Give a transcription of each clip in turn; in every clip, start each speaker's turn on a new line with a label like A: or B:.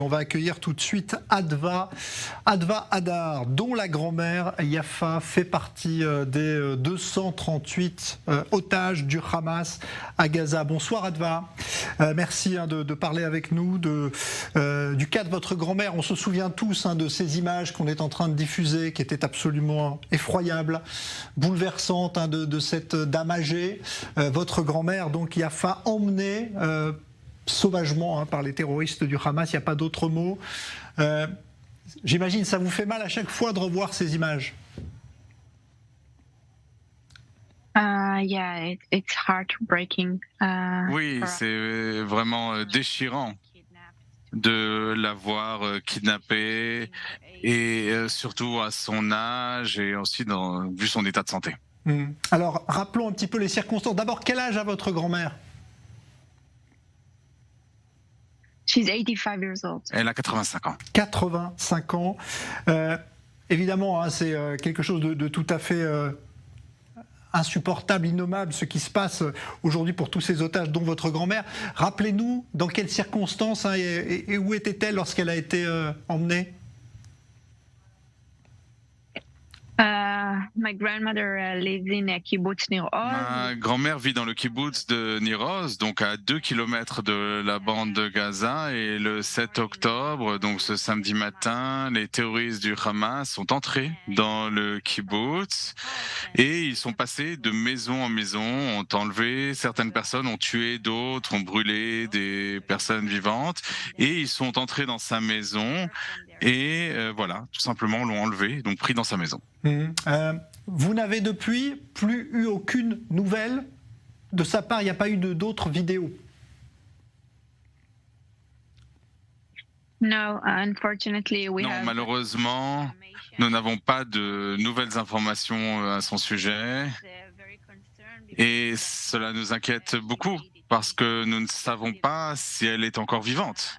A: On va accueillir tout de suite Adva Hadar, dont la grand-mère Yafa fait partie des 238 otages du Hamas à Gaza. Bonsoir Adva, merci de parler avec nous du cas de votre grand-mère. On se souvient tous de ces images qu'on est en train de diffuser, qui étaient absolument effroyables, bouleversantes, de cette dame âgée. Votre grand-mère, donc Yafa, emmenée sauvagement par les terroristes du Hamas, il n'y a pas d'autre mot. J'imagine ça vous fait mal à chaque fois de revoir ces images.
B: Yeah, it's heartbreaking.
C: Oui, c'est vraiment déchirant de l'avoir kidnappée et surtout à son âge et aussi vu son état de santé.
A: Alors, rappelons un petit peu les circonstances. D'abord, quel âge a votre grand-mère ?
B: She's 85 years old.
C: Elle a 85 ans.
A: 85 ans. Évidemment, c'est quelque chose de tout à fait insupportable, innommable, ce qui se passe aujourd'hui pour tous ces otages, dont votre grand-mère. Rappelez-nous dans quelles circonstances et où était-elle lorsqu'elle a été emmenée ?
B: My grandmother lives in a kibbutz near Oz.
C: Ma grand-mère vit dans le kibbutz de Nir Oz, donc à 2 kilomètres de la bande de Gaza. Et le 7 octobre, donc ce samedi matin, les terroristes du Hamas sont entrés dans le kibbutz et ils sont passés de maison en maison, ont enlevé certaines personnes, ont tué d'autres, ont brûlé des personnes vivantes et ils sont entrés dans sa maison et voilà, tout simplement l'ont enlevé, donc pris dans sa maison.
A: Vous n'avez depuis plus eu aucune nouvelle de sa part, il n'y a pas eu d'autres vidéos?
B: No, unfortunately,
C: Non, malheureusement, nous n'avons pas de nouvelles informations à son sujet et cela nous inquiète beaucoup parce que nous ne savons pas si elle est encore vivante.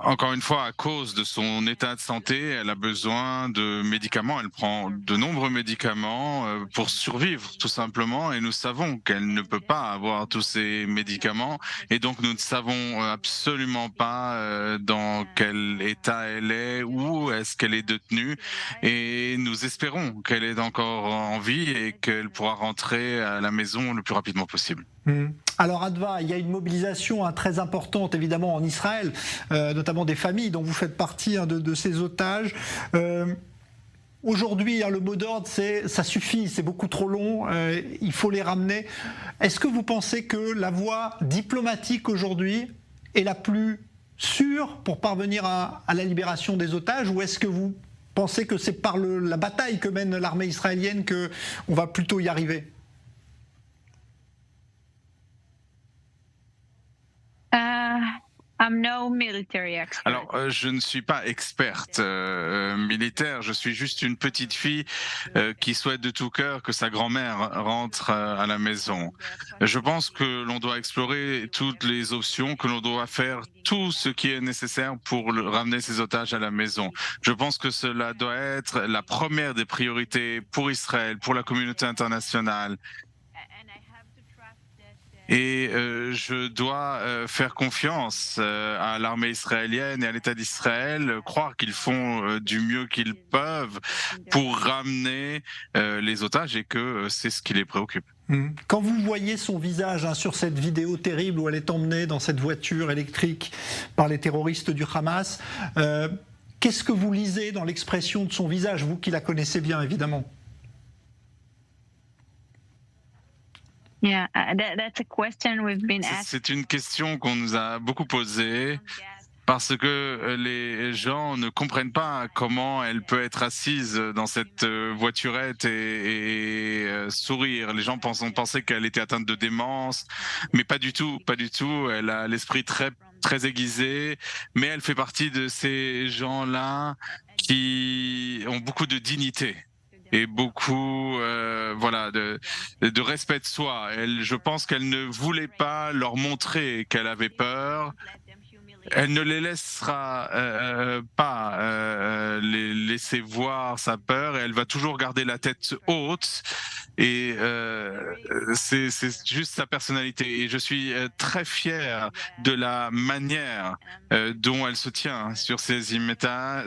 C: Encore une fois, à cause de son état de santé, elle a besoin de médicaments. Elle prend de nombreux médicaments pour survivre, tout simplement. Et nous savons qu'elle ne peut pas avoir tous ces médicaments. Et donc, nous ne savons absolument pas dans quel état elle est, où est-ce qu'elle est détenue. Et nous espérons qu'elle est encore en vie et qu'elle pourra rentrer à la maison le plus rapidement possible.
A: Alors Adva, il y a une mobilisation très importante évidemment en Israël, notamment des familles dont vous faites partie de ces otages. Aujourd'hui, le mot d'ordre, c'est ça suffit, c'est beaucoup trop long, il faut les ramener. Est-ce que vous pensez que la voie diplomatique aujourd'hui est la plus sûre pour parvenir à la libération des otages, ou est-ce que vous pensez que c'est par la bataille que mène l'armée israélienne qu'on va plutôt y arriver ?
B: I'm no military expert.
C: Alors, je ne suis pas experte militaire, je suis juste une petite fille qui souhaite de tout cœur que sa grand-mère rentre à la maison. Je pense que l'on doit explorer toutes les options, que l'on doit faire tout ce qui est nécessaire pour ramener ces otages à la maison. Je pense que cela doit être la première des priorités pour Israël, pour la communauté internationale. Et je dois faire confiance à l'armée israélienne et à l'État d'Israël, croire qu'ils font du mieux qu'ils peuvent pour ramener les otages et que c'est ce qui les préoccupe.
A: Quand vous voyez son visage sur cette vidéo terrible où elle est emmenée dans cette voiture électrique par les terroristes du Hamas, qu'est-ce que vous lisez dans l'expression de son visage, vous qui la connaissez bien évidemment ?
B: Yeah, that's a question we've been asked.
C: C'est une question qu'on nous a beaucoup posée parce que les gens ne comprennent pas comment elle peut être assise dans cette voiturette et sourire. Les gens ont pensé qu'elle était atteinte de démence, mais pas du tout, pas du tout. Elle a l'esprit très aiguisé, mais elle fait partie de ces gens-là qui ont beaucoup de dignité et beaucoup de respect de soi. Je pense qu'elle ne voulait pas leur montrer qu'elle avait peur Elle ne les laissera pas les laisser voir sa peur, et elle va toujours garder la tête haute. Et c'est juste sa personnalité. Et je suis très fier de la manière dont elle se tient sur ces images.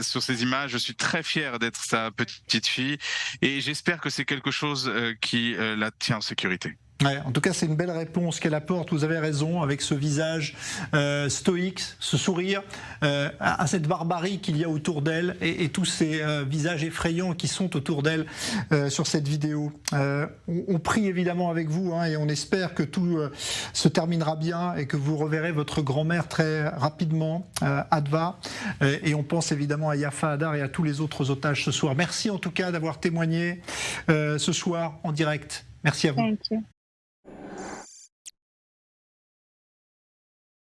C: Je suis très fier d'être sa petite fille, et j'espère que c'est quelque chose qui la tient en sécurité.
A: Ouais, en tout cas, c'est une belle réponse qu'elle apporte. Vous avez raison, avec ce visage stoïque, ce sourire, à cette barbarie qu'il y a autour d'elle, et tous ces visages effrayants qui sont autour d'elle sur cette vidéo. On prie évidemment avec vous, hein, et on espère que tout se terminera bien et que vous reverrez votre grand-mère très rapidement, Adva. Et on pense évidemment à Yafa Adar et à tous les autres otages ce soir. Merci en tout cas d'avoir témoigné ce soir en direct. Merci à vous.
B: Thank you.